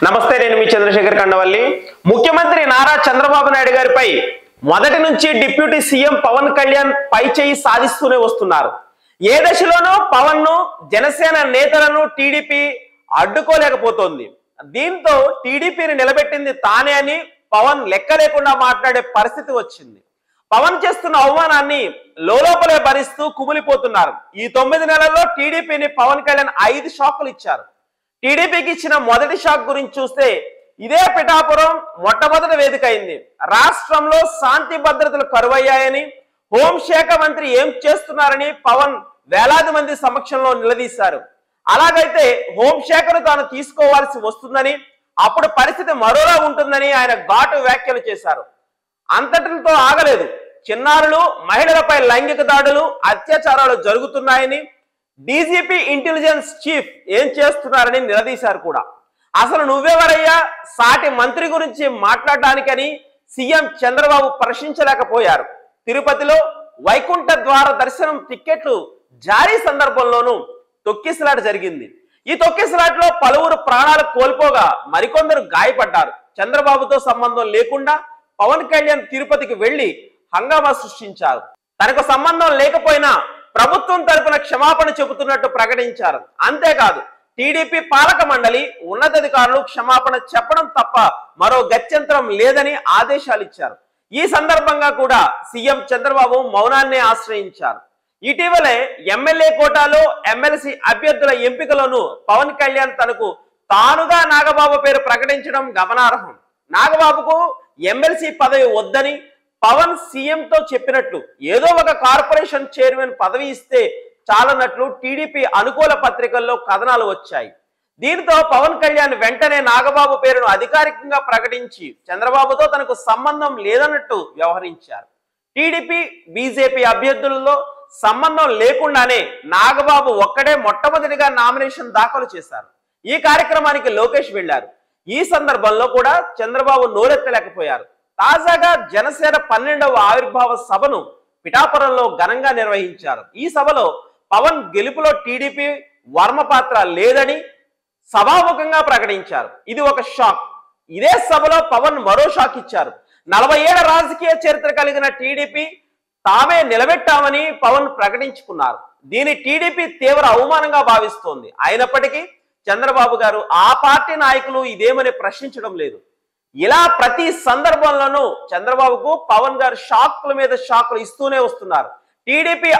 నమస్తే, నేను మీ చంద్రశేఖర్ కండవల్లి. ముఖ్యమంత్రి నారా చంద్రబాబు నాయుడు గారిపై మొదటి నుంచి డిప్యూటీ సీఎం పవన్ కళ్యాణ్ పై చేయి సాధిస్తూనే వస్తున్నారు. ఏ దశలోనూ పవన్ ను జనసేన నేతలను టీడీపీ అడ్డుకోలేకపోతోంది. దీంతో టీడీపీని నిలబెట్టింది తానే అని పవన్ లెక్క లేకుండా మాట్లాడే పరిస్థితి వచ్చింది. పవన్ చేస్తున్న అవమానాన్ని లోపలే భరిస్తూ కుమిలిపోతున్నారు. ఈ 9 నెలల్లో టీడీపీని పవన్ కళ్యాణ్ 5 షాకులు ఇచ్చారు. టీడీపీకి ఇచ్చిన మొదటి షాక్ గురించి చూస్తే ఇదే పిఠాపురం మొట్టమొదటి వేదిక అయింది. రాష్ట్రంలో శాంతి భద్రతలు కరువయ్యాయని, హోంశాఖ మంత్రి ఏం చేస్తున్నారని పవన్ వేలాది మంది సమక్షంలో నిలదీశారు. అలాగైతే హోంశాఖను తాను తీసుకోవాల్సి వస్తుందని, అప్పుడు పరిస్థితి మరోలా ఉంటుందని ఆయన ఘాటు వ్యాఖ్యలు చేశారు. అంతటితో ఆగలేదు. చిన్నారులు, మహిళలపై లైంగిక దాడులు, అత్యాచారాలు జరుగుతున్నాయని, డీజీపీ ఇంటెలిజెన్స్ చీఫ్ ఏం చేస్తున్నారని నిలదీశారు కూడా. అసలు నువ్వెవరయ్యా సాటి మంత్రి గురించి మాట్లాడడానికని సీఎం చంద్రబాబు ప్రశ్నించలేకపోయారు. తిరుపతిలో వైకుంఠ ద్వార దర్శనం టిక్కెట్లు జారీ సందర్భంలోనూ తొక్కిసలాట జరిగింది. ఈ తొక్కిసలాటలో పలువురు ప్రాణాలు కోల్పోగా మరికొందరు గాయపడ్డారు. చంద్రబాబుతో సంబంధం లేకుండా పవన్ కళ్యాణ్ తిరుపతికి వెళ్లి హంగామా సృష్టించారు. తనకు సంబంధం లేకపోయినా ప్రభుత్వం తరపున క్షమాపణ చెబుతున్నట్టు ప్రకటించారు. అంతేకాదు, టీడీపీ పాలక మండలి ఉన్నతాధికారులు క్షమాపణ చెప్పడం తప్ప మరో గత్యంతరం లేదని ఆదేశాలు ఇచ్చారు. ఈ సందర్భంగా కూడా సీఎం చంద్రబాబు మౌనాన్నే ఆశ్రయించారు. ఇటీవలే ఎమ్మెల్యే కోటాలో ఎమ్మెల్సీ అభ్యర్థుల ఎంపికలోనూ పవన్ కళ్యాణ్ తనకు తానుగా నాగబాబు పేరు ప్రకటించడం గమనార్హం. నాగబాబుకు ఎమ్మెల్సీ పదవి వద్దని పవన్ సీఎంతో చెప్పినట్లు, ఏదో ఒక కార్పొరేషన్ చైర్మన్ పదవి ఇస్తే చాలన్నట్లు టీడీపీ అనుకూల పత్రికల్లో కథనాలు వచ్చాయి. దీంతో పవన్ కళ్యాణ్ వెంటనే నాగబాబు పేరును అధికారికంగా ప్రకటించి చంద్రబాబుతో తనకు సంబంధం లేదన్నట్టు వ్యవహరించారు. టీడీపీ, బీజేపీ అభ్యర్థులలో సంబంధం లేకుండానే నాగబాబు ఒక్కడే మొట్టమొదటిగా నామినేషన్ దాఖలు చేశారు. ఈ కార్యక్రమానికి లోకేష్ వెళ్లారు. ఈ సందర్భంలో కూడా చంద్రబాబు నోరెత్తలేకపోయారు. తాజాగా జనసేన 12వ ఆవిర్భావ సభను పిఠాపురంలో ఘనంగా నిర్వహించారు. ఈ సభలో పవన్ గెలుపులో టీడీపీ వర్మ పాత్ర లేదని సభాముఖంగా ప్రకటించారు. ఇది ఒక షాక్. ఇదే సభలో పవన్ మరో షాక్ ఇచ్చారు. 40 ఏళ్ల రాజకీయ చరిత్ర కలిగిన టీడీపీ తామే నిలబెట్టామని పవన్ ప్రకటించుకున్నారు. దీని టీడీపీ తీవ్ర అవమానంగా భావిస్తోంది. అయినప్పటికీ చంద్రబాబు గారు ఆ పార్టీ నాయకులు ఇదేమని ప్రశ్నించడం లేదు. ఇలా ప్రతి సందర్భంలోనూ చంద్రబాబుకు పవన్ గారు షాక్ల మీద షాక్లు ఇస్తూనే వస్తున్నారు. టీడీపీ